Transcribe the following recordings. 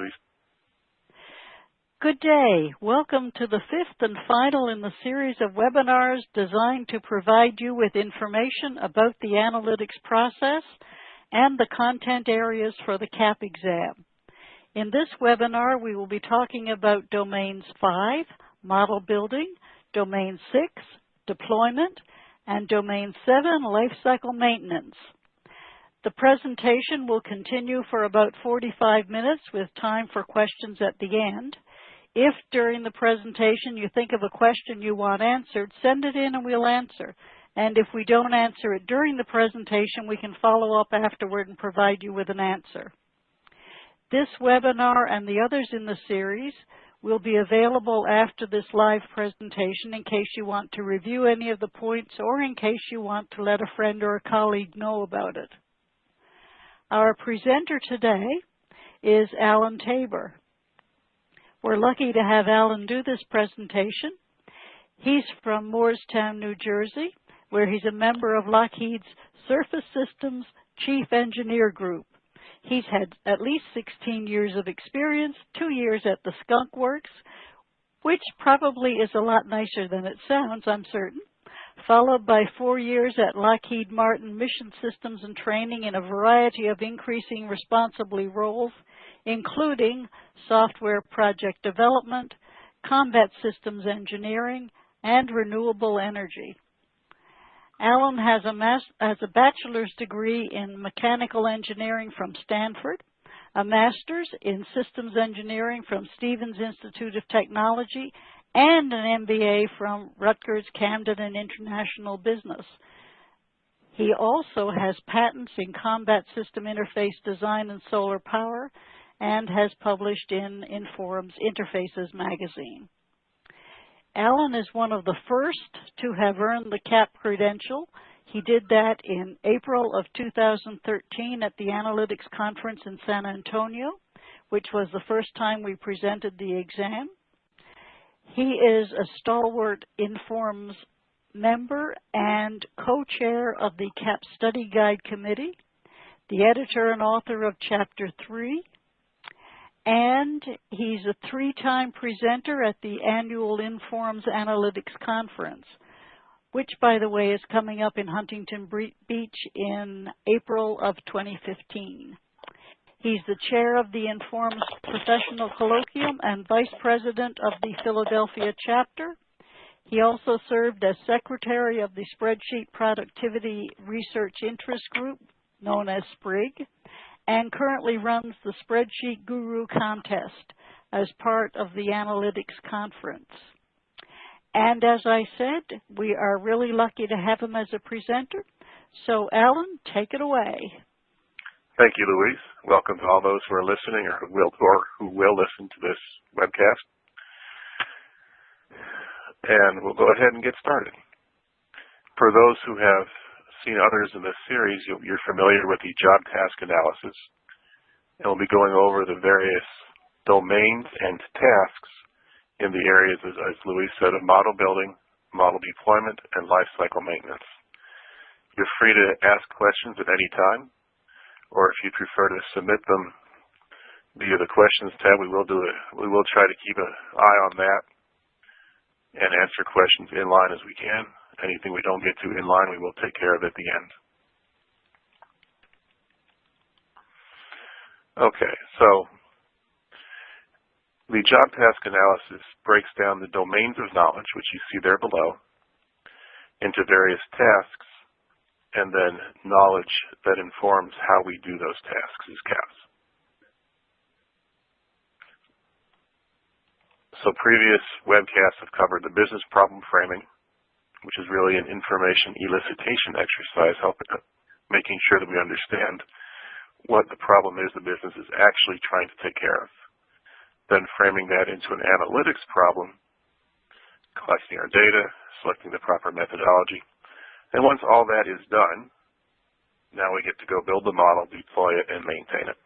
Louise. Good day. Welcome to the fifth and final in the series of webinars designed to provide you with information about the analytics process and the content areas for the CAP exam. In this webinar, we will be talking about Domains 5, Model Building, Domain 6, Deployment, and Domain 7, Lifecycle Maintenance. The presentation will continue for about 45 minutes with time for questions at the end. If during the presentation you think of a question you want answered, send it in and we'll answer. And if we don't answer it during the presentation, we can follow up afterward and provide you with an answer. This webinar and the others in the series will be available after this live presentation in case you want to review any of the points or in case you want to let a friend or a colleague know about it. Our presenter today is Alan Tabor. We're lucky to have Alan do this presentation. He's from Moorestown, New Jersey, where he's a member of Lockheed's Surface Systems Chief Engineer Group. He's had at least 16 years of experience, 2 years at the Skunk Works, which probably is a lot nicer than it sounds, I'm certain, followed by 4 years at Lockheed Martin Mission Systems and Training in a variety of increasing responsibly roles, including software project development, combat systems engineering, and renewable energy. Alan has a bachelor's degree in mechanical engineering from Stanford, a master's in systems engineering from Stevens Institute of Technology, and an MBA from Rutgers Camden and International Business. He also has patents in combat system interface design and solar power, and has published in Inforum's Interfaces magazine. Alan is one of the first to have earned the CAP credential. He did that in April of 2013 at the Analytics Conference in San Antonio, which was the first time we presented the exam. He is a stalwart Inforum's member and co-chair of the CAP Study Guide Committee, the editor and author of Chapter 3, and he's a 3-time presenter at the annual Inforum's Analytics Conference, which, by the way, is coming up in Huntington Beach in April of 2015. He's the chair of the Inforum's Professional Colloquium and vice president of the Philadelphia chapter. He also served as secretary of the Spreadsheet Productivity Research Interest Group, known as SPRIG, and currently runs the Spreadsheet Guru contest as part of the Analytics Conference. And as I said, we are really lucky to have him as a presenter. So, Alan, take it away. Thank you, Louise. Welcome to all those who are listening or who will listen to this webcast. And we'll go ahead and get started. For those who have seen others in this series, you're familiar with the job task analysis. And we'll be going over the various domains and tasks in the areas, as Louise said, of model building, model deployment, and lifecycle maintenance. You're free to ask questions at any time, or if you prefer to submit them via the questions tab, we will try to keep an eye on that and answer questions in line as we can. Anything we don't get to in line, we will take care of at the end. Okay, so the job task analysis breaks down the domains of knowledge, which you see there below, into various tasks, and then knowledge that informs how we do those tasks is CAPS. So previous webcasts have covered the business problem framing, which is really an information elicitation exercise, making sure that we understand what the problem is the business is actually trying to take care of. Then framing that into an analytics problem, collecting our data, selecting the proper methodology. And once all that is done, now we get to go build the model, deploy it, and maintain it.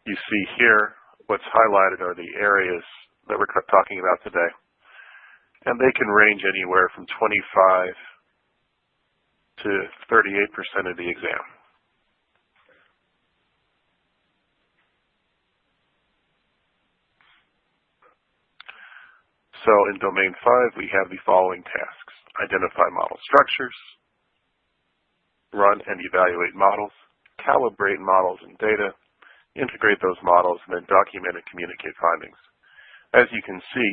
You see here what's highlighted are the areas that we're talking about today. And they can range anywhere from 25 to 38% of the exam. So in Domain 5, we have the following tasks: identify model structures, run and evaluate models, calibrate models and data, integrate those models, and then document and communicate findings. As you can see,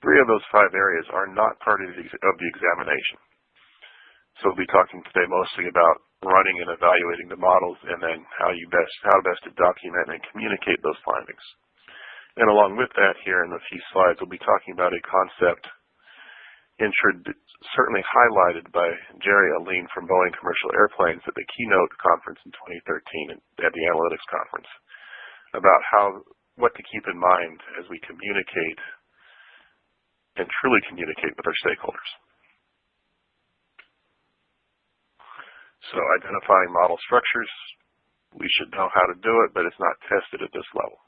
3 of those 5 areas are not part of the examination. So we'll be talking today mostly about running and evaluating the models, and then how best to document and communicate those findings. And along with that, here in a few slides, we'll be talking about a concept certainly highlighted by Jerry Aline from Boeing Commercial Airplanes at the keynote conference in 2013 at the Analytics Conference, about what to keep in mind as we communicate and truly communicate with our stakeholders. So identifying model structures, we should know how to do it, but it's not tested at this level.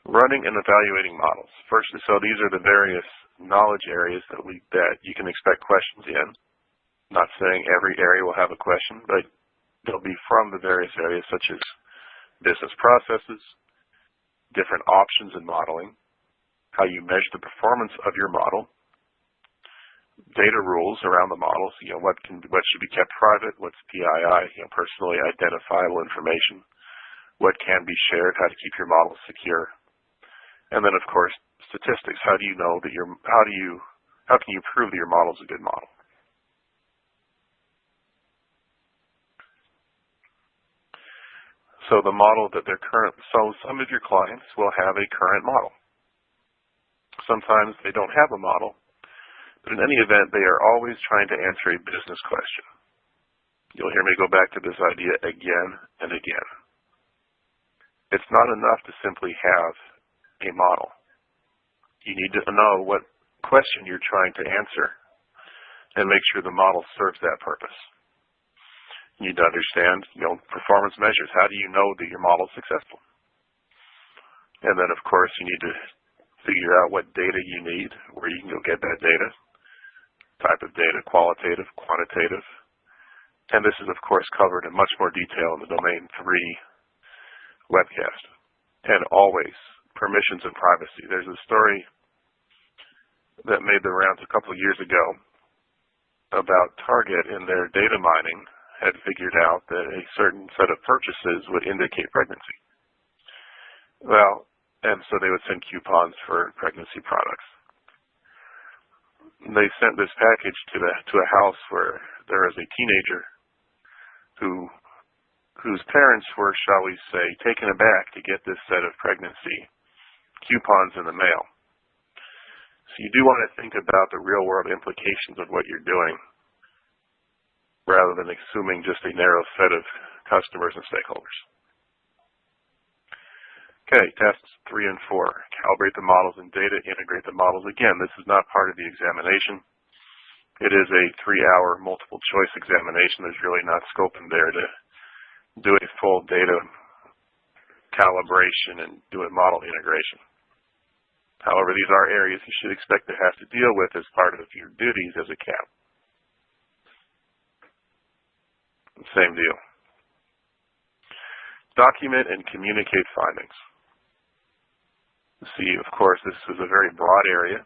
Running and evaluating models. First, so these are the various knowledge areas that you can expect questions in. Not saying every area will have a question, but they'll be from the various areas such as business processes, different options in modeling, how you measure the performance of your model, data rules around the models, what should be kept private, what's PII, personally identifiable information, what can be shared, how to keep your models secure, and then of course statistics. How can you prove that your model is a good model? So the model that some of your clients will have a current model. Sometimes they don't have a model, but in any event, they are always trying to answer a business question. You'll hear me go back to this idea again and again. It's not enough to simply have a model. You need to know what question you're trying to answer and make sure the model serves that purpose. You need to understand, performance measures. How do you know that your model is successful? And then, of course, you need to figure out what data you need, where you can go get that data, type of data, qualitative, quantitative. And this is, of course, covered in much more detail in the Domain 3 webcast. And always, permissions and privacy. There's a story that made the rounds a couple of years ago about Target in their data mining had figured out that a certain set of purchases would indicate pregnancy. Well, and so they would send coupons for pregnancy products. They sent this package to a house where there was a teenager whose parents were, shall we say, taken aback to get this set of pregnancy coupons in the mail. So you do want to think about the real-world implications of what you're doing, rather than assuming just a narrow set of customers and stakeholders. Okay, tasks 3 and 4. Calibrate the models and data, integrate the models. Again, this is not part of the examination. It is a 3-hour multiple choice examination. There's really not scope in there to do a full data calibration and do a model integration. However, these are areas you should expect to have to deal with as part of your duties as a CAP. Same deal. Document and communicate findings. See, of course, this is a very broad area.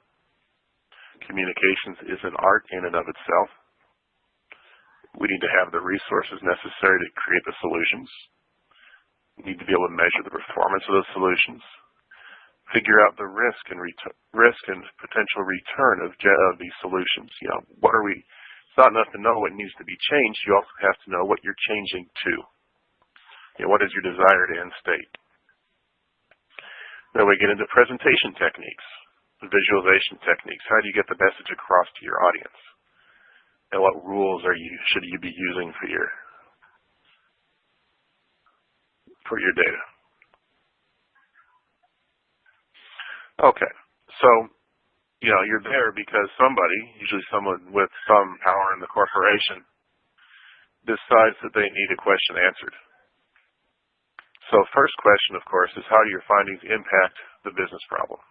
Communications is an art in and of itself. We need to have the resources necessary to create the solutions. We need to be able to measure the performance of those solutions. Figure out the risk and potential return of these solutions. It's not enough to know what needs to be changed. You also have to know what you're changing to. What is your desired end state? Then we get into presentation techniques, visualization techniques. How do you get the message across to your audience? And what rules should you be using for your data? Okay, so you're there because somebody, usually someone with some power in the corporation, decides that they need a question answered. So first question, of course, is how do your findings impact the business problem?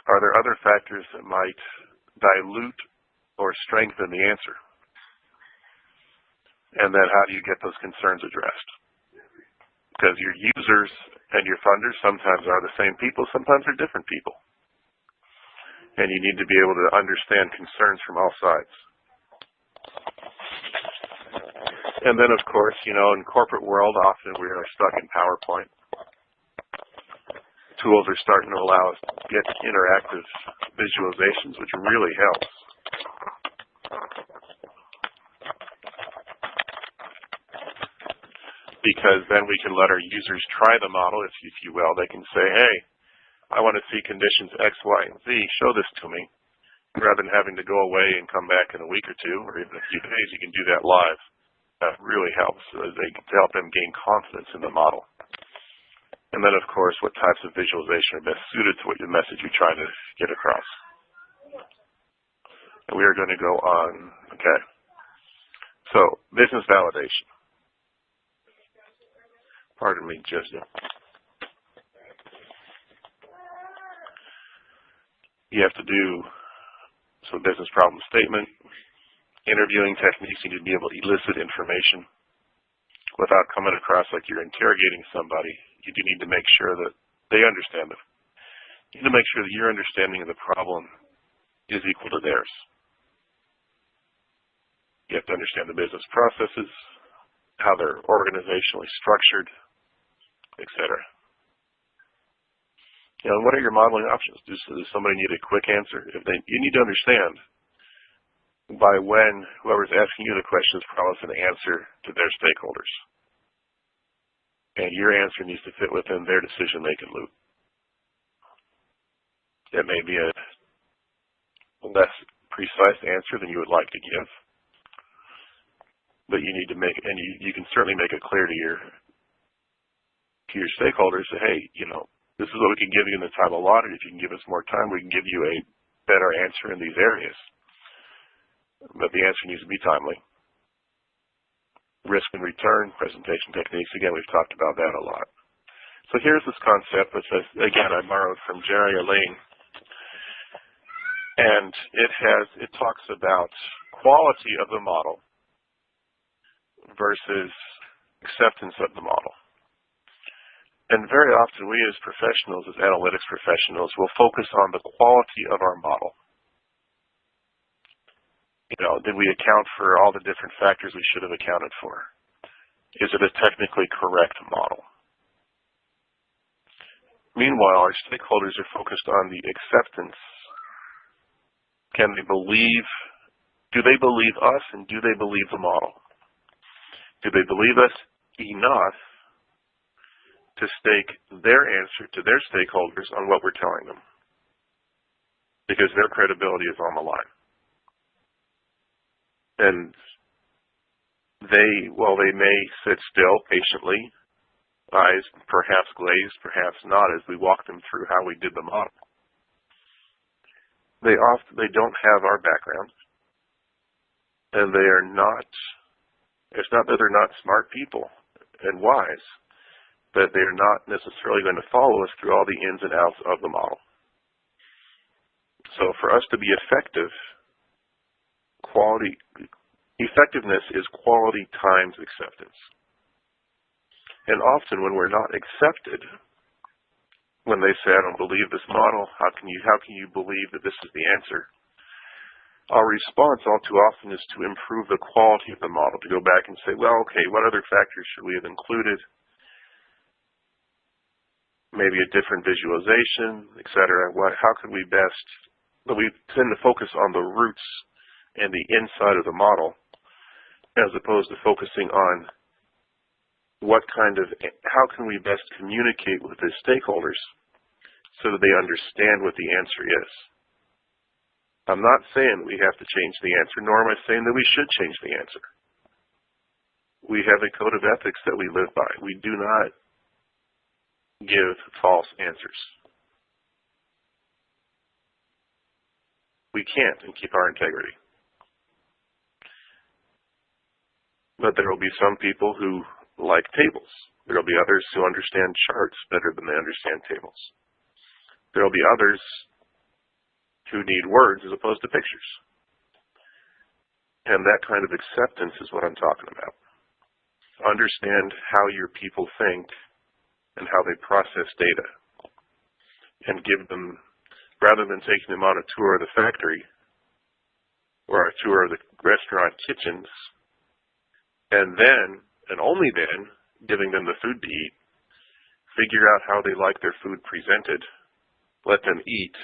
Are there other factors that might dilute or strengthen the answer? And then how do you get those concerns addressed? Because your users and your funders sometimes are the same people, sometimes they're different people. And you need to be able to understand concerns from all sides. And then, of course, in corporate world, often we are stuck in PowerPoint. Tools are starting to allow us to get interactive visualizations, which really helps. Because then we can let our users try the model, if you will. They can say, hey, I want to see conditions X, Y, and Z. Show this to me. Rather than having to go away and come back in a week or two, or even a few days, you can do that live. That really helps to help them gain confidence in the model. And then, of course, what types of visualization are best suited to what your message you're trying to get across. And we are going to go on, okay. So, business validation. Pardon me, just you have to do some business problem statement, interviewing techniques. You need to be able to elicit information without coming across like you're interrogating somebody. You do need to make sure that they understand it. You need to make sure that your understanding of the problem is equal to theirs. You have to understand the business processes, how they're organizationally structured, etc. What are your modeling options? Does somebody need a quick answer? You need to understand by when whoever's asking you the question is promising an answer to their stakeholders. And your answer needs to fit within their decision-making loop. It may be a less precise answer than you would like to give, but you need to make, and you can certainly make it clear to your stakeholders that, hey, this is what we can give you in the time allotted. If you can give us more time, we can give you a better answer in these areas. But the answer needs to be timely. Risk and return, presentation techniques. Again, we've talked about that a lot. So here's this concept that says, again, I borrowed from Jerry Elaine. And it talks about quality of the model versus acceptance of the model. And very often we as professionals, as analytics professionals, will focus on the quality of our model. Did we account for all the different factors we should have accounted for? Is it a technically correct model? Meanwhile, our stakeholders are focused on the acceptance. Do they believe us, and do they believe the model? Do they believe us enough to stake their answer to their stakeholders on what we're telling them? Because their credibility is on the line. And they may sit still patiently, eyes perhaps glazed, perhaps not, as we walk them through how we did the model. They don't have our background, and it's not that they're not smart people and wise, but they're not necessarily going to follow us through all the ins and outs of the model. So for us to be effective, effectiveness is quality times acceptance. And often when we're not accepted, when they say, I don't believe this model, how can you believe that this is the answer? Our response all too often is to improve the quality of the model, to go back and say, well, okay, what other factors should we have included? Maybe a different visualization, etc. How could we best? But we tend to focus on the roots and the inside of the model, as opposed to focusing on how can we best communicate with the stakeholders so that they understand what the answer is. I'm not saying that we have to change the answer, nor am I saying that we should change the answer. We have a code of ethics that we live by. We do not give false answers. We can't and keep our integrity. But there will be some people who like tables. There will be others who understand charts better than they understand tables. There will be others who need words as opposed to pictures. And that kind of acceptance is what I'm talking about. Understand how your people think and how they process data, and give them, rather than taking them on a tour of the factory or a tour of the restaurant kitchens, and then, and only then, giving them the food to eat, figure out how they like their food presented, let them eat,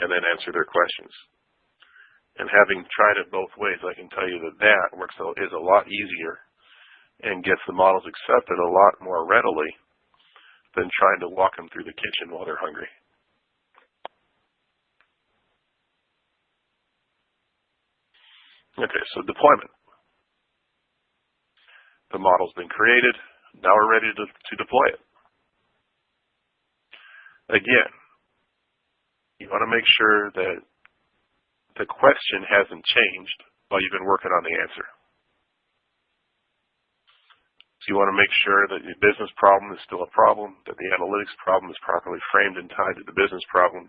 and then answer their questions. And having tried it both ways, I can tell you that that is a lot easier and gets the models accepted a lot more readily than trying to walk them through the kitchen while they're hungry. Okay, so deployment. The model's been created. Now we're ready to deploy it. Again, you want to make sure that the question hasn't changed while you've been working on the answer. So you want to make sure that the business problem is still a problem, that the analytics problem is properly framed and tied to the business problem,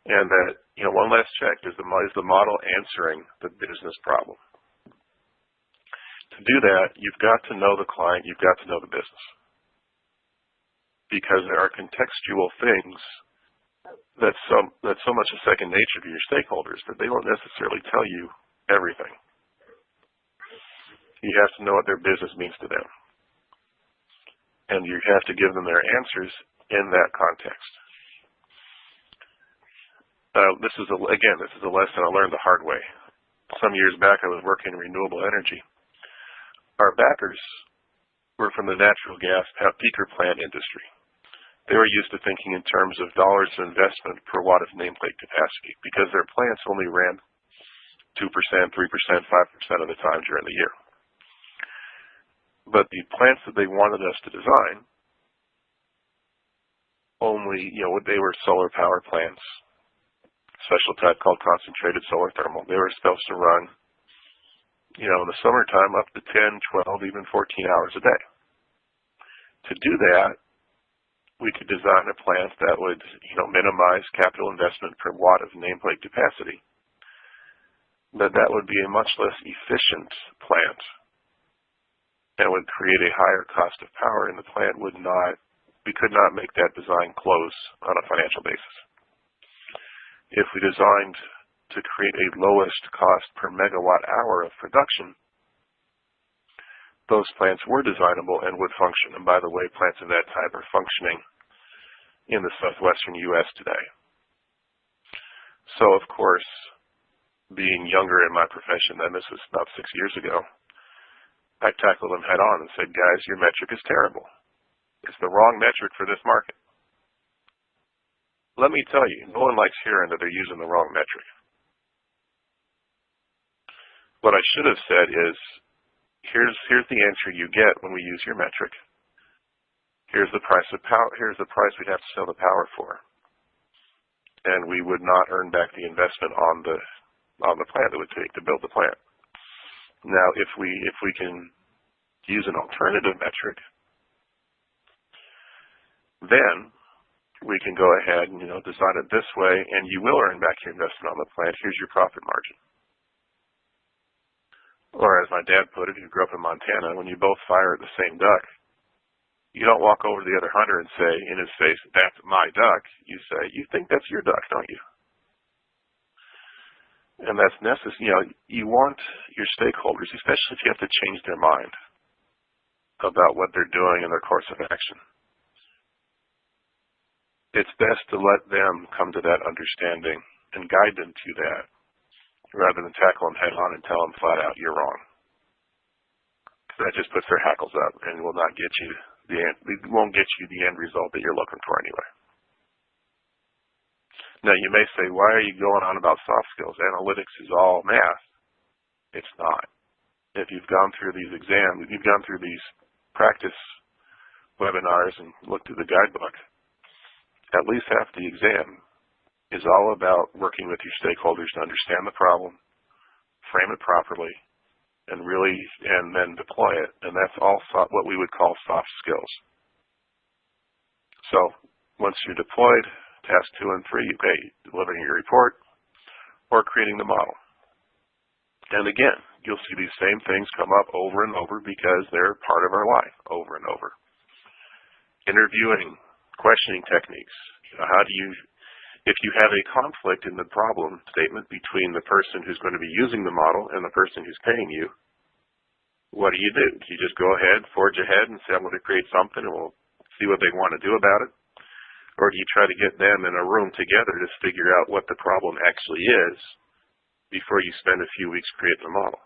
and that, one last check, is the model answering the business problem? To do that, you've got to know the client, you've got to know the business. Because there are contextual things that's so much a second nature to your stakeholders that they won't necessarily tell you everything. You have to know what their business means to them. And you have to give them their answers in that context. This is a lesson I learned the hard way. Some years back, I was working in renewable energy. Our backers were from the natural gas peaker plant industry. They were used to thinking in terms of dollars of investment per watt of nameplate capacity because their plants only ran 2%, 3%, 5% of the time during the year. But the plants that they wanted us to design only, they were solar power plants, special type called concentrated solar thermal. They were supposed to run, in the summertime up to 10, 12, even 14 hours a day. To do that, we could design a plant that would, minimize capital investment per watt of nameplate capacity. But that would be a much less efficient plant and would create a higher cost of power, and the plant we could not make that design close on a financial basis. If we designed to create a lowest cost per megawatt hour of production, those plants were designable and would function. And by the way, plants of that type are functioning in the southwestern U.S. today. So, of course, being younger in my profession, then this was about 6 years ago, I tackled them head on and said, guys, your metric is terrible. It's the wrong metric for this market. Let me tell you, no one likes hearing that they're using the wrong metric. What I should have said is, here's the answer you get when we use your metric. Here's the price of power. Here's the price we'd have to sell the power for, and we would not earn back the investment on the plant it would take to build the plant. Now, if we can use an alternative metric, then we can go ahead and design it this way, and you will earn back your investment on the plant. Here's your profit margin. Or as my dad put it, who grew up in Montana, when you both fire at the same duck, you don't walk over to the other hunter and say in his face, that's my duck. You say, you think that's your duck, don't you? And that's necessary. You want your stakeholders, especially if you have to change their mind about what they're doing and their course of action. It's best to let them come to that understanding and guide them to that, rather than tackle them head on and tell them flat out, you're wrong. That just puts their hackles up and will not get you it won't get you the end result that you're looking for anyway. Now you may say, why are you going on about soft skills? Analytics is all math. It's not. If you've gone through these exams, if you've gone through these practice webinars and looked through the guidebook, at least half the exam is all about working with your stakeholders to understand the problem, frame it properly, and then deploy it. And that's all what we would call soft skills. So once you're deployed, task 2 and 3, delivering your report or creating the model. And again, you'll see these same things come up over and over because they're part of our life over and over. interviewing, questioning techniques. How do you, if you have a conflict in the problem statement between the person who's going to be using the model and the person who's paying you, what do? Do you just go ahead, forge ahead, and say, I'm going to create something and we'll see what they want to do about it? Or do you try to get them in a room together to figure out what the problem actually is before you spend a few weeks creating a model?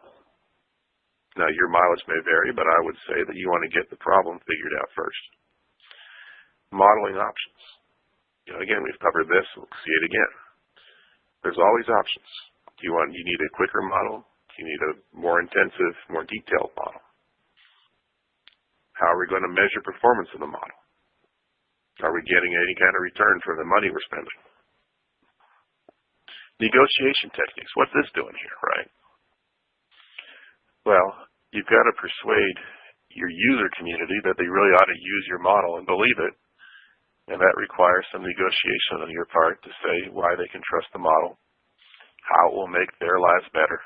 Now, your mileage may vary, but I would say that you want to get the problem figured out first. Modeling options. Again, we've covered this. We'll see it again. There's always options. Do you need a quicker model? Do you need a more intensive, more detailed model? How are we going to measure performance of the model? Are we getting any kind of return for the money we're spending? Negotiation techniques. What's this doing here, right? Well, you've got to persuade your user community that they really ought to use your model and believe it. And that requires some negotiation on your part to say why they can trust the model, how it will make their lives better,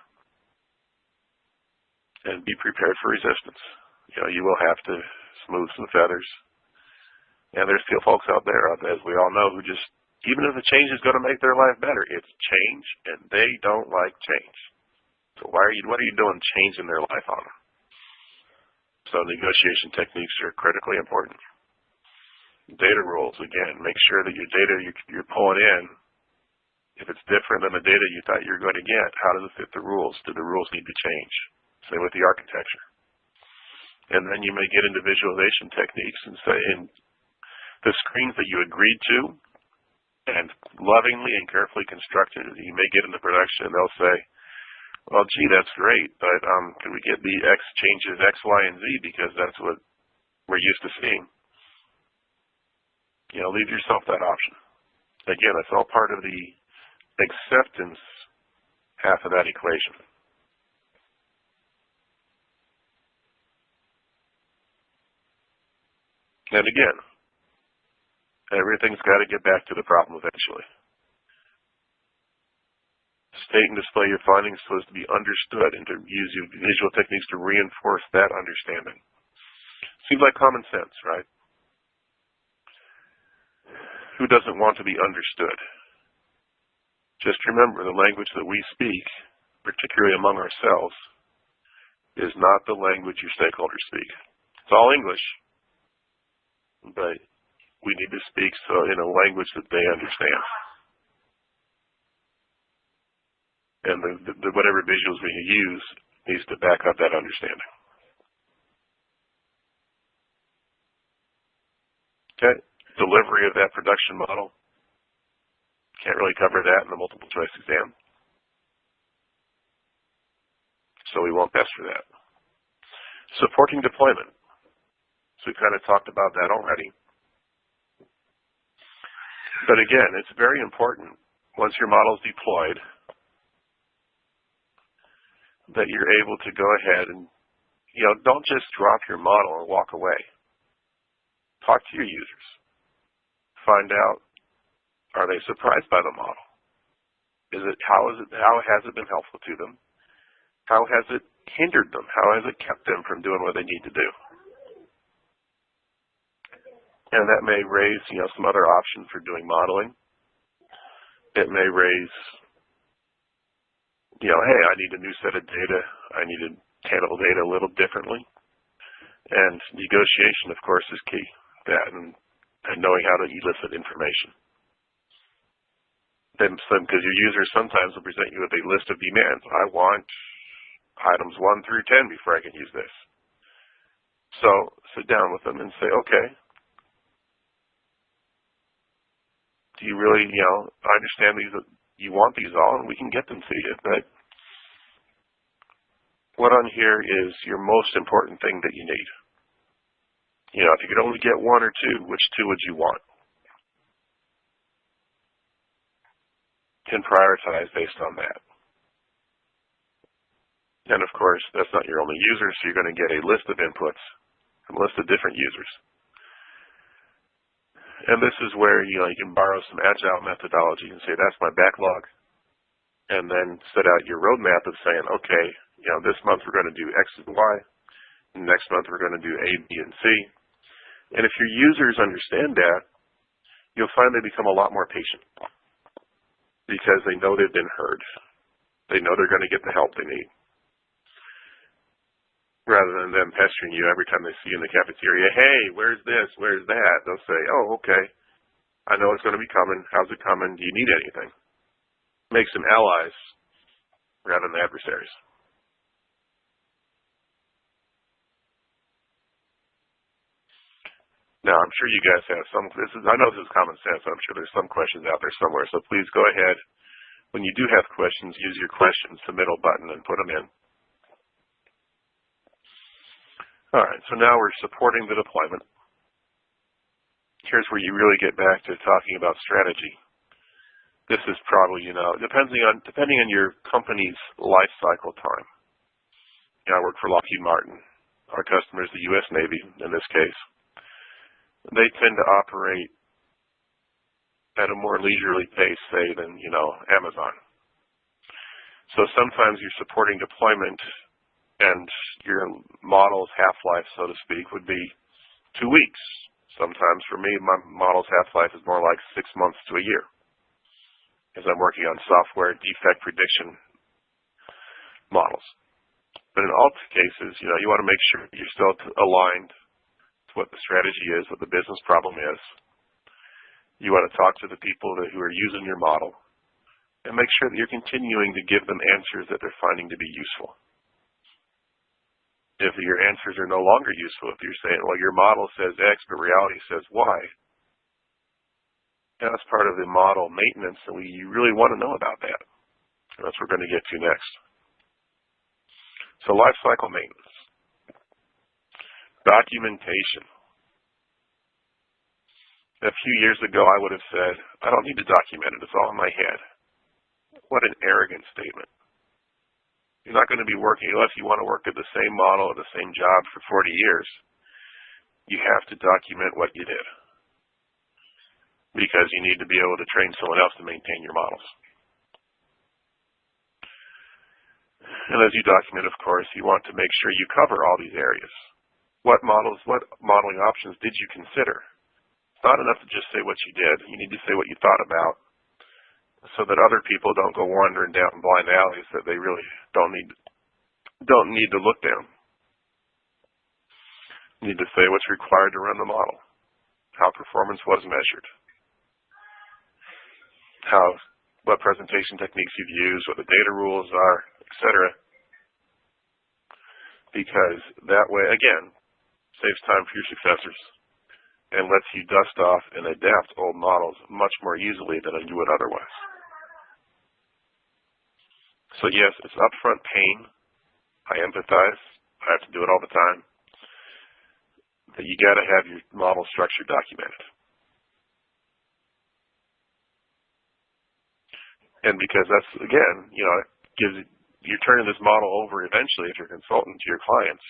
and be prepared for resistance. You will have to smooth some feathers. And there's still folks out there, as we all know, who just, even if the change is going to make their life better, it's change, and they don't like change. So what are you doing changing their life on them? So negotiation techniques are critically important. Data rules, again, make sure that your data you're pulling in, if it's different than the data you thought you were going to get, how does it fit the rules? Do the rules need to change? Same with the architecture. And then you may get into visualization techniques and say, in the screens that you agreed to and lovingly and carefully constructed, you may get into production and they'll say, well, gee, that's great, but can we get the X changes X, Y, and Z because that's what we're used to seeing? Leave yourself that option. Again, that's all part of the acceptance half of that equation. And again, everything's got to get back to the problem eventually. State and display your findings so as to be understood and to use your visual techniques to reinforce that understanding. Seems like common sense, right? Who doesn't want to be understood? Just remember, the language that we speak, particularly among ourselves, is not the language your stakeholders speak. It's all English, but we need to speak in a language that they understand. And whatever visuals we use needs to back up that understanding. Okay, delivery of that production model. Can't really cover that in the multiple choice exam. So we won't test for that. Supporting deployment. So we kind of talked about that already. But again, it's very important once your model is deployed that you're able to go ahead and, don't just drop your model and walk away. Talk to your users. Find out, are they surprised by the model? How has it been helpful to them? How has it hindered them? How has it kept them from doing what they need to do? And that may raise, some other options for doing modeling. It may raise, hey, I need a new set of data. I need to handle data a little differently. And negotiation, of course, is key. That and knowing how to elicit information. Because your users sometimes will present you with a list of demands. I want items 1 through 10 before I can use this. So sit down with them and say, okay, do you really, I understand these, you want these all, and we can get them to you, but what on here is your most important thing that you need? If you could only get 1 or 2, which 2 would you want? And prioritize based on that. And of course, that's not your only user, so you're going to get a list of inputs from a list of different users. And this is where you can borrow some agile methodology and say, that's my backlog. And then set out your roadmap of saying, okay, this month we're going to do X and Y. Next month we're going to do A, B, and C. And if your users understand that, you'll find they become a lot more patient because they know they've been heard. They know they're going to get the help they need. Rather than them pestering you every time they see you in the cafeteria, hey, where's this, where's that? They'll say, oh, okay, I know it's going to be coming. How's it coming? Do you need anything? Makes them allies rather than adversaries. Now, I'm sure you guys have some, I know this is common sense, I'm sure there's some questions out there somewhere, so please go ahead. When you do have questions, use your questions, the middle button, and put them in. All right, so now we're supporting the deployment. Here's where you really get back to talking about strategy. This is probably, depending on your company's life cycle time. I work for Lockheed Martin. Our customer is the U.S. Navy in this case. They tend to operate at a more leisurely pace, say, than, Amazon. So sometimes you're supporting deployment and your model's half-life, so to speak, would be 2 weeks. Sometimes for me, my model's half-life is more like 6 months to a year, as I'm working on software defect prediction models. But in all cases, you want to make sure you're still aligned to what the strategy is, what the business problem is. You want to talk to the people who are using your model and make sure that you're continuing to give them answers that they're finding to be useful. If your answers are no longer useful, if you're saying, well, your model says X, but reality says Y, that's part of the model maintenance, and you really want to know about that. And that's what we're going to get to next. So lifecycle maintenance. Documentation. A few years ago, I would have said, I don't need to document it. It's all in my head. What an arrogant statement. You're not going to be working, unless you want to work at the same model or the same job for 40 years. You have to document what you did because you need to be able to train someone else to maintain your models. And as you document, of course, you want to make sure you cover all these areas. What modeling options did you consider? It's not enough to just say what you did. You need to say what you thought about, so that other people don't go wandering down blind alleys that they really don't need to look down. You need to say what's required to run the model, how performance was measured, what presentation techniques you've used, what the data rules are, etc. Because that way, again, saves time for your successors and lets you dust off and adapt old models much more easily than you would otherwise. So yes, it's upfront pain. I empathize. I have to do it all the time. But you got to have your model structure documented. And because that's, again, you're turning this model over eventually if you're a consultant to your clients.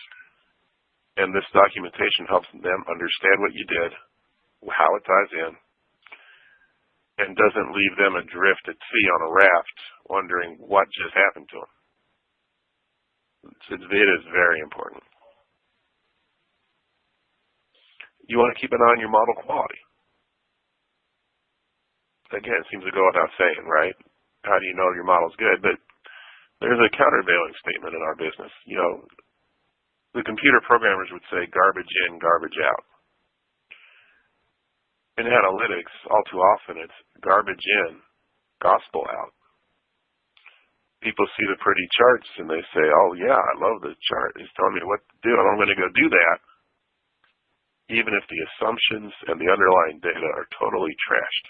And this documentation helps them understand what you did, how it ties in, and doesn't leave them adrift at sea on a raft wondering what just happened to them. It is very important. You want to keep an eye on your model quality. Again, it seems to go without saying, right? How do you know your model's good? But there's a countervailing statement in our business. The computer programmers would say garbage in, garbage out. In analytics, all too often, it's garbage in, gospel out. People see the pretty charts and they say, oh yeah, I love the chart. It's telling me what to do, and I'm going to go do that, even if the assumptions and the underlying data are totally trashed.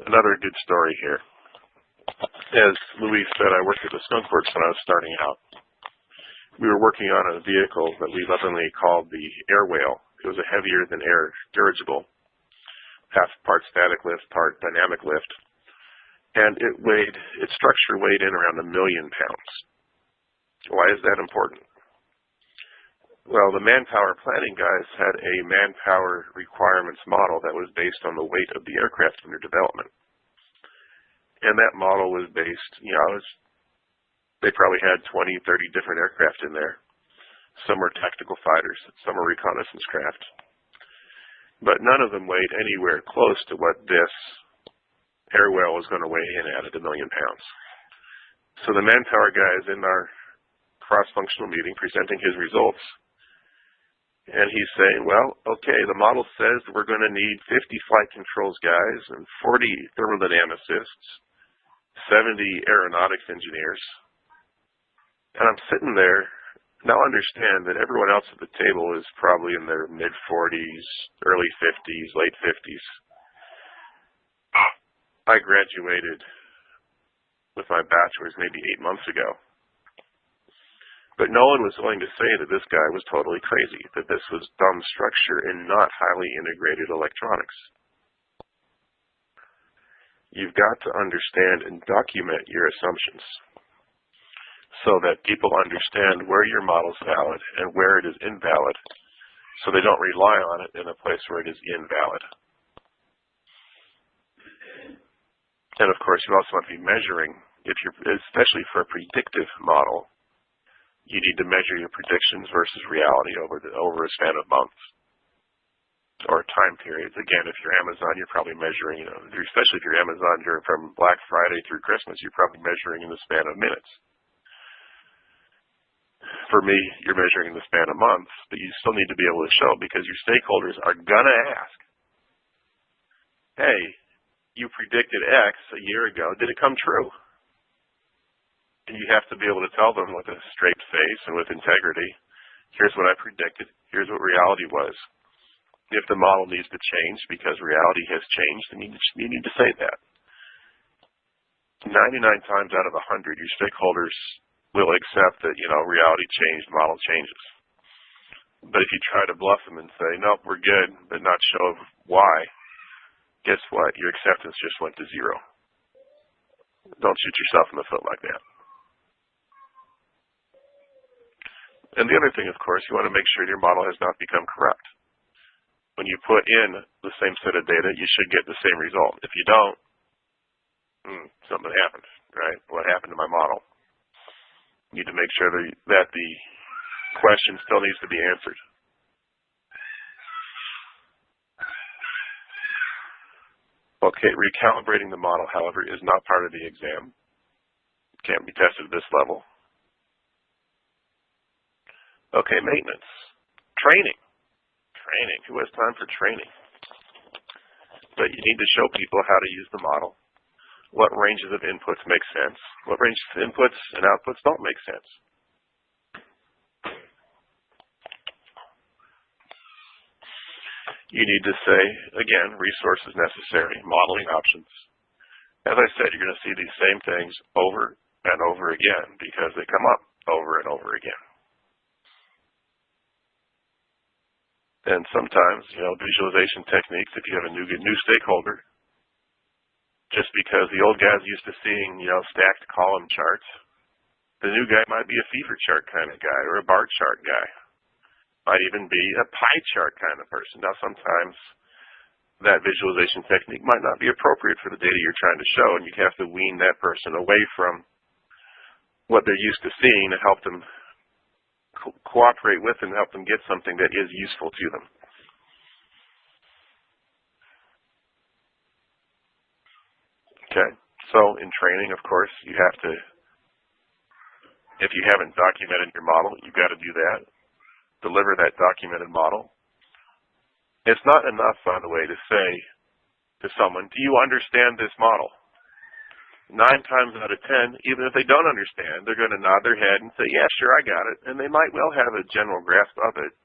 Another good story here. As Louise said, I worked at the Skunk Works when I was starting out. We were working on a vehicle that we lovingly called the Air Whale. It was a heavier than air dirigible, half part static lift, part dynamic lift. And its structure weighed in around 1 million pounds. Why is that important? Well, the manpower planning guys had a manpower requirements model that was based on the weight of the aircraft under development. And that model was based, they probably had 20, 30 different aircraft in there. Some were tactical fighters, some were reconnaissance craft. But none of them weighed anywhere close to what this air whale was going to weigh in at 1 million pounds. So the manpower guy is in our cross-functional meeting presenting his results. And he's saying, well, okay, the model says we're going to need 50 flight controls guys and 40 thermodynamicists, 70 aeronautics engineers. And I'm sitting there. Now understand that everyone else at the table is probably in their mid-40s, early 50s, late 50s. I graduated with my bachelor's maybe 8 months ago. But no one was willing to say that this guy was totally crazy, that this was dumb structure and not highly integrated electronics. You've got to understand and document your assumptions, so that people understand where your model's valid and where it is invalid, so they don't rely on it in a place where it is invalid. And of course, you also want to be measuring, especially for a predictive model, you need to measure your predictions versus reality over a span of months or time periods. Again, if you're Amazon, you're probably measuring, especially if you're Amazon, you're from Black Friday through Christmas, you're probably measuring in the span of minutes. For me, you're measuring in the span of months, but you still need to be able to show, because your stakeholders are going to ask, hey, you predicted X a year ago. Did it come true? And you have to be able to tell them with a straight face and with integrity, here's what I predicted, here's what reality was. If the model needs to change because reality has changed, then you need to say that. 99 times out of 100, your stakeholders will accept that, reality changed, model changes. But if you try to bluff them and say, nope, we're good, but not show why, guess what? Your acceptance just went to zero. Don't shoot yourself in the foot like that. And the other thing, of course, you want to make sure your model has not become corrupt. When you put in the same set of data, you should get the same result. If you don't, something happened, right? What happened to my model? You need to make sure that the question still needs to be answered. Okay, recalibrating the model, however, is not part of the exam. It can't be tested at this level. Okay, maintenance. Training. Who has time for training? But you need to show people how to use the model. What ranges of inputs make sense? What ranges of inputs and outputs don't make sense? You need to say, again, resources necessary, modeling options. As I said, you're going to see these same things over and over again because they come up over and over again. And sometimes, visualization techniques, if you have a new stakeholder, just because the old guy's used to seeing, stacked column charts, the new guy might be a fever chart kind of guy or a bar chart guy. Might even be a pie chart kind of person. Now, sometimes that visualization technique might not be appropriate for the data you're trying to show, and you have to wean that person away from what they're used to seeing to help them cooperate with and help them get something that is useful to them. Okay, so in training, of course, you have to, if you haven't documented your model, you've got to do that. Deliver that documented model. It's not enough, by the way, to say to someone, do you understand this model? 9 times out of 10, even if they don't understand, they're going to nod their head and say, yeah, sure, I got it. And they might well have a general grasp of it.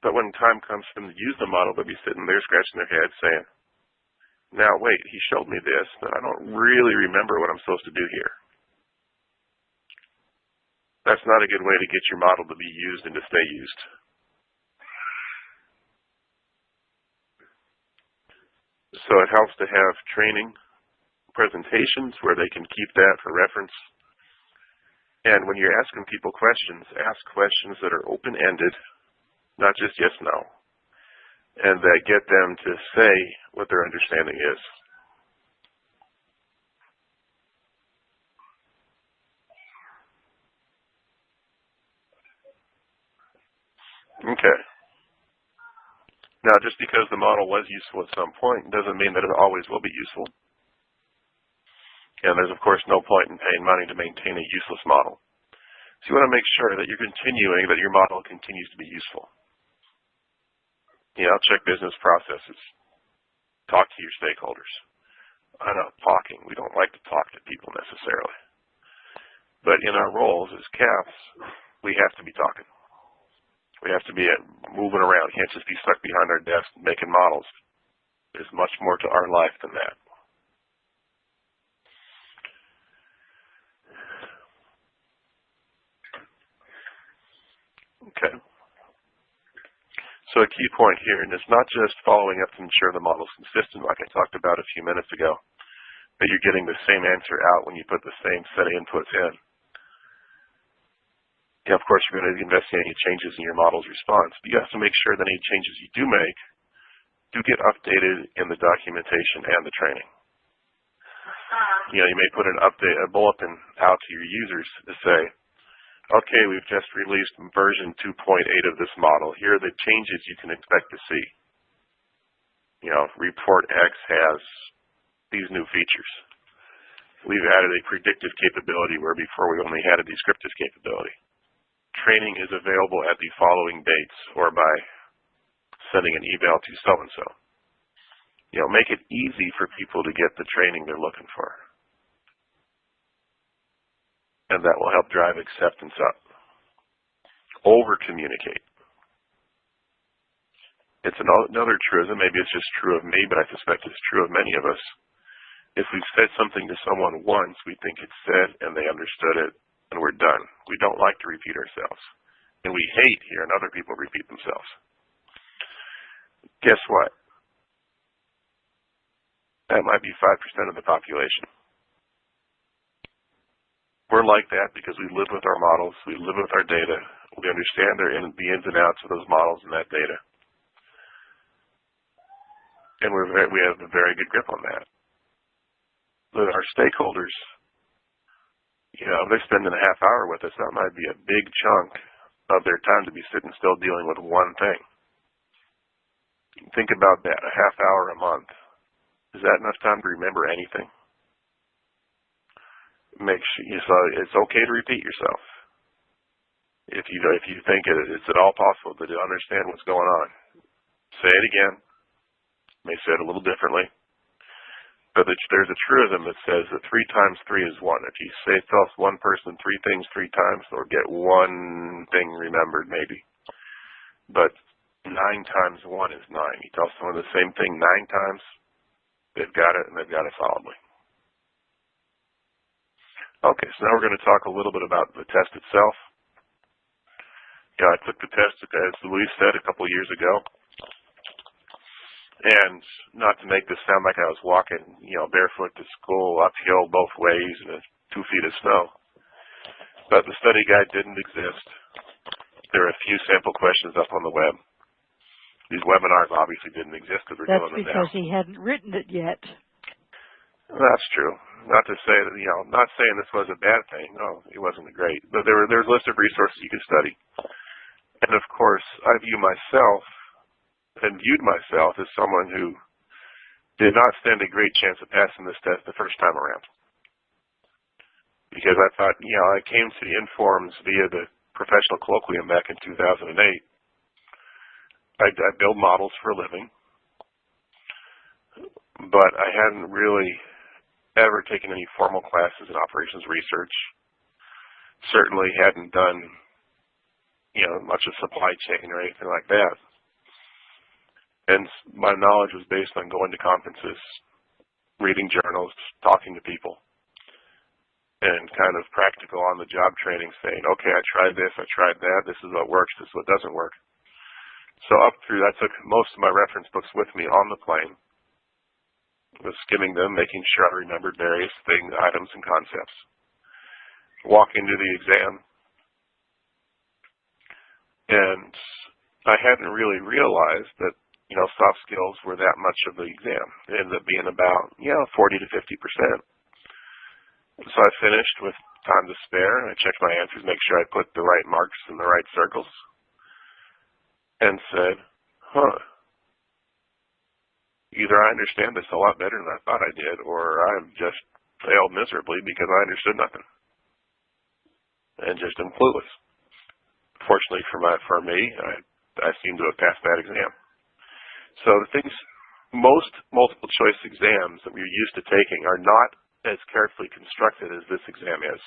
But when time comes for them to use the model, they'll be sitting there scratching their head saying, now wait, he showed me this, but I don't really remember what I'm supposed to do here. That's not a good way to get your model to be used and to stay used. So it helps to have training presentations where they can keep that for reference. And when you're asking people questions, ask questions that are open-ended, not just yes, no, and that get them to say what their understanding is. Okay. Now, just because the model was useful at some point doesn't mean that it always will be useful. And there's, of course, no point in paying money to maintain a useless model. So you want to make sure that you're continuing, that your model continues to be useful. Check business processes. Talk to your stakeholders. I know, talking. We don't like to talk to people necessarily. But in our roles as CAPs, we have to be talking. We have to be moving around. We can't just be stuck behind our desk making models. There's much more to our life than that. Okay. So a key point here, and it's not just following up to ensure the model's consistent, like I talked about a few minutes ago, that you're getting the same answer out when you put the same set of inputs in. Of course, you're going to be investigating any changes in your model's response, but you have to make sure that any changes you do make do get updated in the documentation and the training. You may put a bulletin out to your users to say, okay, we've just released version 2.8 of this model. Here are the changes you can expect to see. Report X has these new features. We've added a predictive capability where before we only had a descriptive capability. Training is available at the following dates or by sending an email to so-and-so. Make it easy for people to get the training they're looking for. And that will help drive acceptance up. Over-communicate. It's another truism, maybe it's just true of me, but I suspect it's true of many of us. If we've said something to someone once, we think it's said and they understood it, and we're done. We don't like to repeat ourselves. And we hate hearing other people repeat themselves. Guess what? That might be 5% of the population. We're like that because we live with our models, we live with our data, we understand the ins and outs of those models and that data. And we have a very good grip on that. But our stakeholders, if they're spending a half hour with us, that might be a big chunk of their time to be sitting still dealing with one thing. Think about that, a half hour a month. Is that enough time to remember anything? So it's okay to repeat yourself. If you think it's at all possible to understand what's going on, say it again. You may say it a little differently. But there's a truism that says that 3 times 3 is 1. If you say tell one person 3 things 3 times, they'll get one thing remembered maybe. But 9 times 1 is 9. You tell someone the same thing 9 times, they've got it, and they've got it solidly. Okay, so now we're going to talk a little bit about the test itself. I took the test, as Louise said, a couple years ago. And not to make this sound like I was walking, barefoot to school, uphill both ways in 2 feet of snow. But the study guide didn't exist. There are a few sample questions up on the web. These webinars obviously didn't exist because we're doing them now. That's because he hadn't written it yet. That's true. Not to say that, not saying this was a bad thing. No, it wasn't great. But there's a list of resources you can study. And of course, I viewed myself as someone who did not stand a great chance of passing this test the first time around. Because I thought, I came to the Informs via the professional colloquium back in 2008. I build models for a living, but I hadn't really ever taken any formal classes in operations research. Certainly hadn't done, much of supply chain or anything like that. And my knowledge was based on going to conferences, reading journals, talking to people, and kind of practical on-the-job training saying, okay, I tried this, I tried that, this is what works, this is what doesn't work. So up through, I took most of my reference books with me on the plane, was skimming them, making sure I remembered various things, items, and concepts. Walk into the exam, and I hadn't really realized that soft skills were that much of the exam. It ended up being about, 40 to 50%. So I finished with time to spare. I checked my answers, make sure I put the right marks in the right circles. and said, huh, either I understand this a lot better than I thought I did, or I've just failed miserably because I understood nothing and just am clueless. Fortunately for me, I seem to have passed that exam. So the things, most multiple choice exams that we're used to taking are not as carefully constructed as this exam is.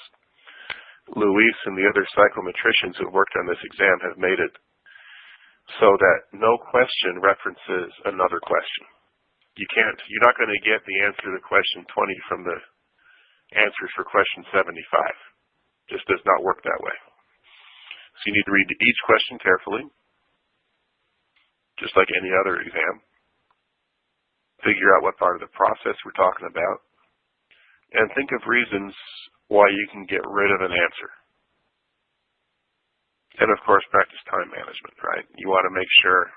Luis and the other psychometricians who have worked on this exam have made it so that no question references another question. You're not going to get the answer to question 20 from the answers for question 75. Just does not work that way. So you need to read each question carefully, just like any other exam. Figure out what part of the process we're talking about, and think of reasons why you can get rid of an answer. And of course, practice time management, right? You want to make sure,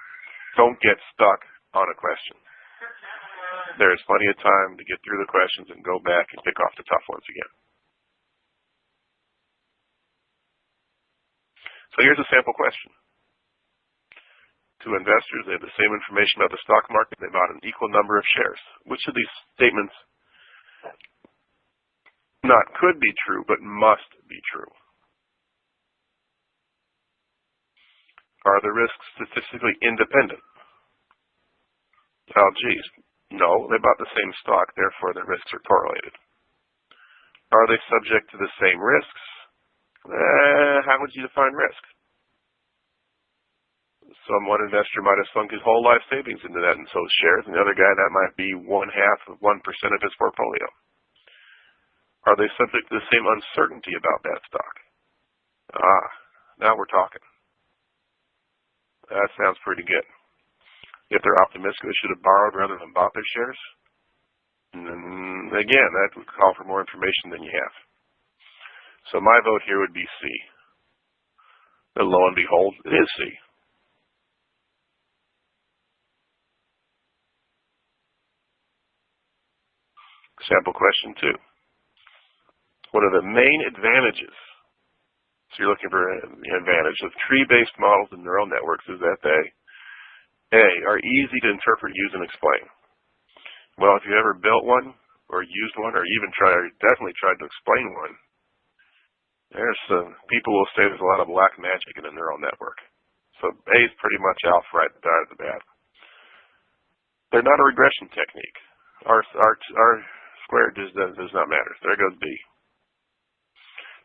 don't get stuck on a question. There's plenty of time to get through the questions and go back and pick off the tough ones again. So here's a sample question. To investors, they have the same information about the stock market. They bought an equal number of shares. Which of these statements not could be true, but must be true? Are the risks statistically independent? Oh, geez. No, they bought the same stock, therefore their risks are correlated. Are they subject to the same risks? How would you define risk? One investor might have sunk his whole life savings into that and sold shares, and the other guy, that might be 1/2 of 1% of his portfolio. Are they subject to the same uncertainty about that stock? Now we're talking. That sounds pretty good. If they're optimistic they should have borrowed rather than bought their shares, and again, that would call for more information than you have. So my vote here would be C. And lo and behold, it is C. Sample question 2. What are the main advantages? So you're looking for an advantage of tree-based models and neural networks is that they, A, are easy to interpret, use, and explain. Well, if you ever built one, or used one, or even definitely tried to explain one, people will say there's a lot of black magic in a neural network. So A is pretty much out right out of the bat. They're not a regression technique. Our square does not matter. There goes B.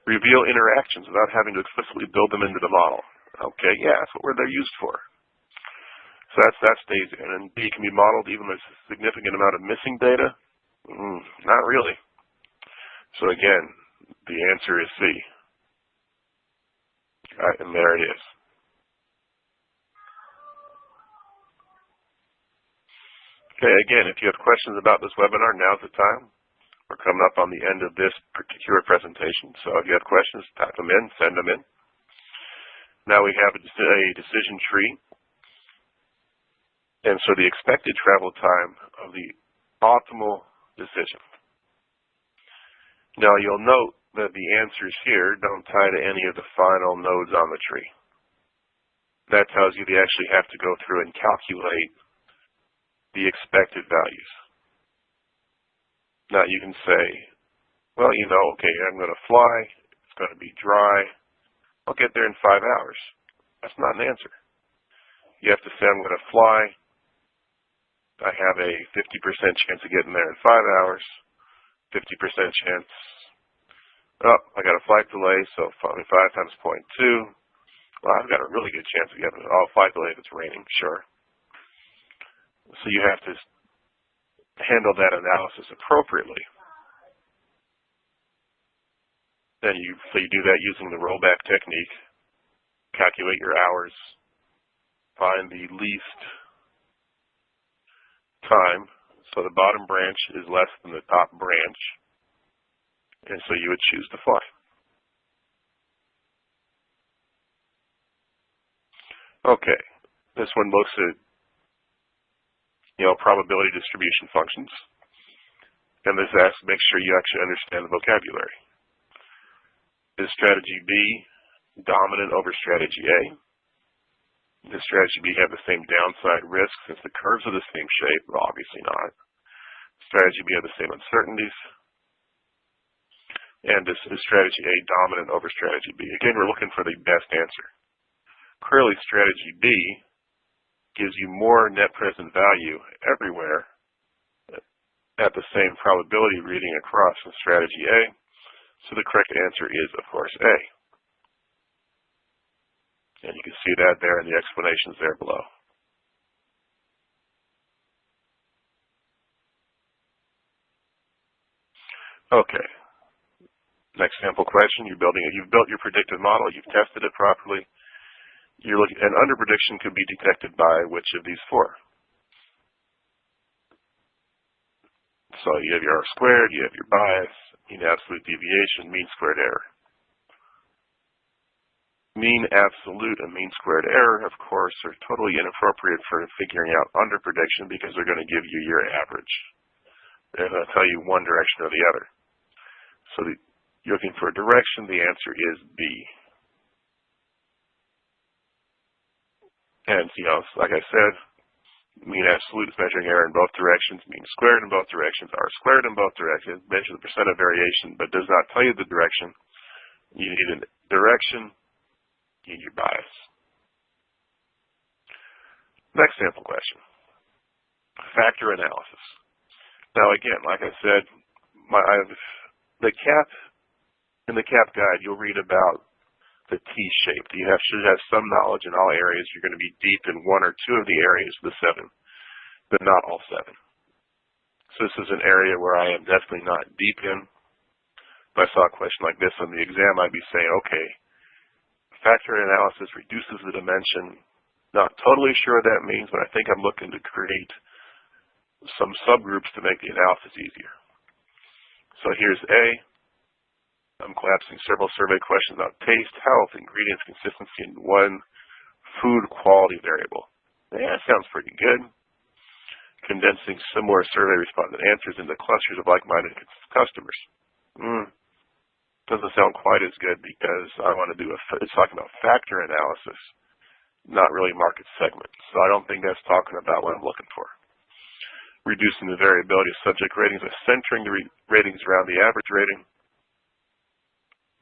Reveal interactions without having to explicitly build them into the model. Okay, yeah, that's what they're used for. So that stays in. And B can be modeled even with a significant amount of missing data? Not really. So again, the answer is C. And there it is. Okay, again, if you have questions about this webinar, now's the time. We're coming up on the end of this particular presentation, so if you have questions, type them in, send them in. Now we have a decision tree, and so the expected travel time of the optimal decision. Now you'll note that the answers here don't tie to any of the final nodes on the tree. That tells you they actually have to go through and calculate the expected values. Now you can say, well, okay, I'm going to fly, it's going to be dry, I'll get there in 5 hours. That's not an answer. You have to say, I'm going to fly, I have a 50% chance of getting there in 5 hours, 50% chance, I got a flight delay, so 5 times 0.2, well, I've got a really good chance of getting a flight delay if it's raining, sure. So you have to handle that analysis appropriately. Then you do that using the rollback technique, calculate your hours, find the least time, so the bottom branch is less than the top branch, and so you would choose to fly. Okay, this one looks at probability distribution functions. And this asks, make sure you actually understand the vocabulary. Is strategy B dominant over strategy A? Does strategy B have the same downside risk since the curves are the same shape? Well, obviously not. Strategy B have the same uncertainties? And is strategy A dominant over strategy B? Again, we're looking for the best answer. Clearly, strategy B gives you more net present value everywhere at the same probability reading across than strategy A. So the correct answer is, of course, A. And you can see that there in the explanations there below. Okay. Next sample question. You've built your predictive model. You've tested it properly. You're looking, an underprediction could be detected by which of these four? So you have your R squared, you have your bias, mean absolute deviation, mean squared error. Mean absolute and mean squared error, of course, are totally inappropriate for figuring out underprediction because they're going to give you your average. They're going to tell you one direction or the other. So you're looking for a direction, the answer is B. And, like I said, mean absolute is measuring error in both directions, mean squared in both directions, R squared in both directions, measure the percent of variation, but does not tell you the direction. You need a direction, you need your bias. Next sample question. Factor analysis. Now again, like I said, in the CAP guide, you'll read about the T-shape. You should have some knowledge in all areas. You're going to be deep in one or two of the areas of the 7, but not all 7. So this is an area where I am definitely not deep in. If I saw a question like this on the exam, I'd be saying, okay, factor analysis reduces the dimension. Not totally sure what that means, but I think I'm looking to create some subgroups to make the analysis easier. So here's A. I'm collapsing several survey questions about taste, health, ingredients, consistency, and one food quality variable. Yeah, sounds pretty good. Condensing similar survey respondent answers into clusters of like-minded customers. Doesn't sound quite as good because I want to do it's talking about factor analysis, not really market segment. So I don't think that's talking about what I'm looking for. Reducing the variability of subject ratings by centering the ratings around the average rating.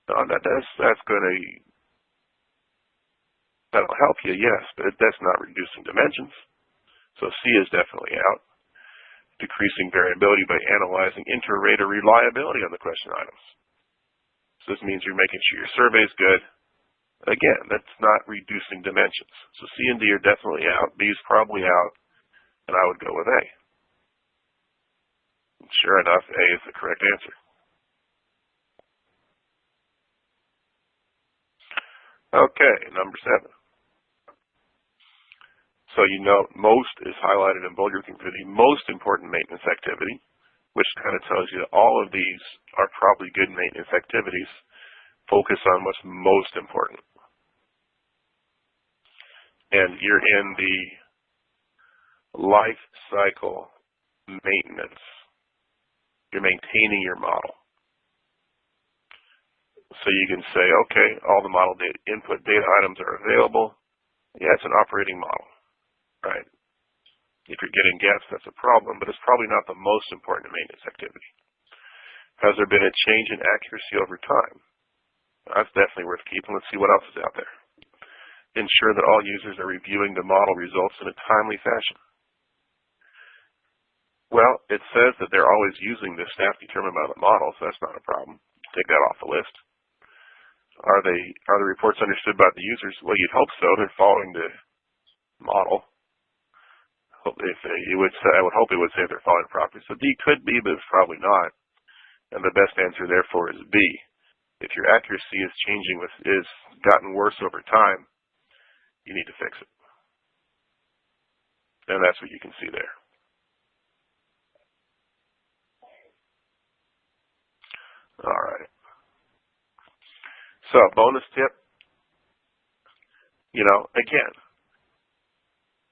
That'll help you, yes, but that's not reducing dimensions. So C is definitely out. Decreasing variability by analyzing inter-rater reliability on the question items. So this means you're making sure your survey is good. Again, that's not reducing dimensions. So C and D are definitely out. B is probably out, and I would go with A. And sure enough, A is the correct answer. Okay, number 7. So you know most is highlighted in bold. You're looking for the most important maintenance activity, which kind of tells you that all of these are probably good maintenance activities. Focus on what's most important. And you're in the life cycle maintenance. You're maintaining your model. So you can say, okay, all the model data, input data items are available. Yeah, it's an operating model, right? If you're getting gaps, that's a problem, but it's probably not the most important maintenance activity. Has there been a change in accuracy over time? That's definitely worth keeping. Let's see what else is out there. Ensure that all users are reviewing the model results in a timely fashion. Well, it says that they're always using the staff determined by the model, so that's not a problem. Take that off the list. Are the reports understood by the users? Well, you'd hope so. They're following the model. I would hope it would say they're following properly. So D could be, but it's probably not. And the best answer, therefore, is B. If your accuracy is changing, is gotten worse over time, you need to fix it. And that's what you can see there. All right. So, bonus tip, again,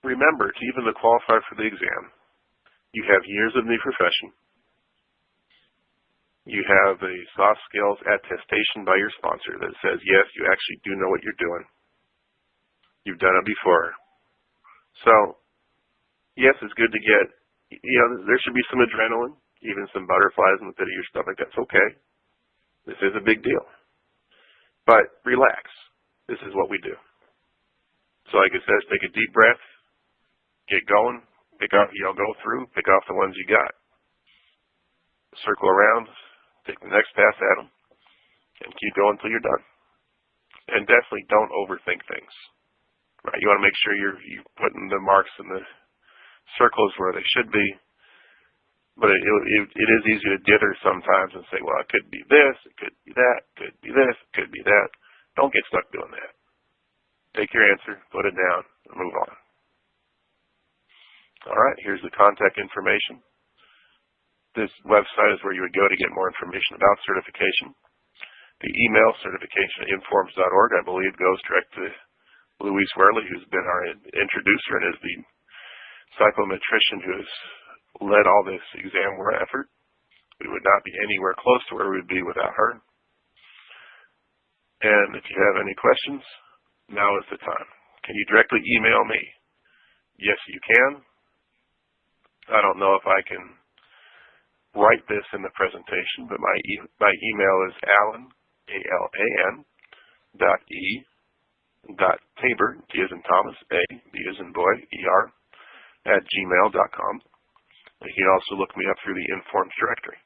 remember to even qualify for the exam, you have years in the profession. You have a soft skills attestation by your sponsor that says, yes, you actually do know what you're doing. You've done it before. So, yes, it's good to get, there should be some adrenaline, even some butterflies in the pit of your stomach. That's okay. This is a big deal. But relax. This is what we do. So like it says, take a deep breath, get going, go through, pick off the ones you got. Circle around, take the next pass at them, and keep going until you're done. And definitely don't overthink things. Right? You want to make sure you're putting the marks in the circles where they should be. But it is easy to dither sometimes and say, well, it could be this, it could be that, it could be this, it could be that. Don't get stuck doing that. Take your answer, put it down, and move on. All right, here's the contact information. This website is where you would go to get more information about certification. The email, certification@informs.org, I believe goes direct to Louise Werley, who's been our introducer and is the psychometrician who has led all this exam effort. We would not be anywhere close to where we would be without her. And if you have any questions, now is the time. Can you directly email me? Yes, you can. I don't know if I can write this in the presentation, but my email is Alan, A-L-A-N, .tabor, T as in Thomas, A, B as in boy, E-R, @gmail.com. You can also look me up through the Informs directory.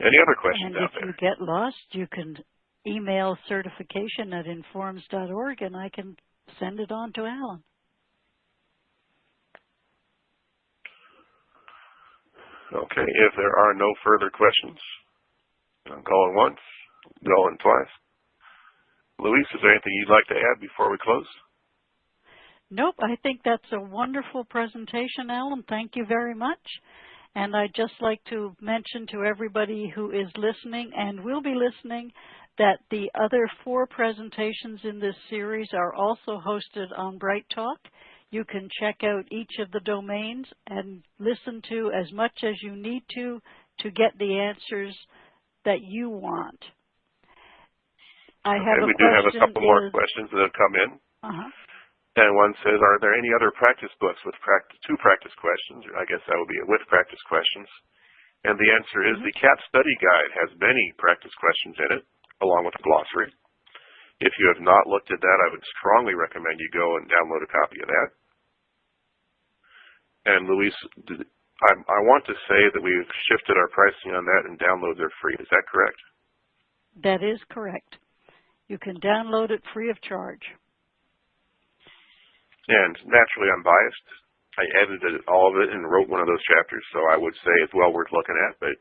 Any other questions out there? And if you get lost, you can email certification@informs.org, and I can send it on to Alan. Okay, if there are no further questions, I'm going once, going twice. Louise, is there anything you'd like to add before we close? Nope, I think that's a wonderful presentation, Alan. Thank you very much. And I'd just like to mention to everybody who is listening and will be listening that the other 4 presentations in this series are also hosted on Bright Talk. You can check out each of the domains and listen to as much as you need to get the answers that you want. We do have a couple more questions that have come in. And one says, are there any other practice books with 2 practice questions? Or I guess that would be with practice questions. And the answer is the CAT Study Guide has many practice questions in it, along with a glossary. If you have not looked at that, I would strongly recommend you go and download a copy of that. And Louise, I want to say that we've shifted our pricing on that and downloads are free. Is that correct? That is correct. You can download it free of charge. And naturally, I'm biased. I edited all of it and wrote one of those chapters, so I would say it's well worth looking at. But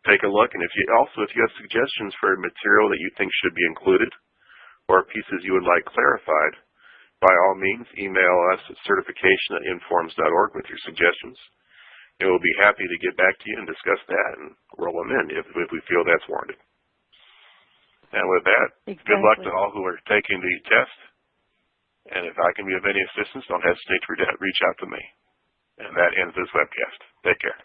take a look, and if you have suggestions for material that you think should be included, or pieces you would like clarified, by all means, email us at certification@informs.org with your suggestions. And we'll be happy to get back to you and discuss that and roll them in if we feel that's warranted. And with that, Good luck to all who are taking the test. And if I can be of any assistance, don't hesitate to reach out to me. And that ends this webcast. Take care.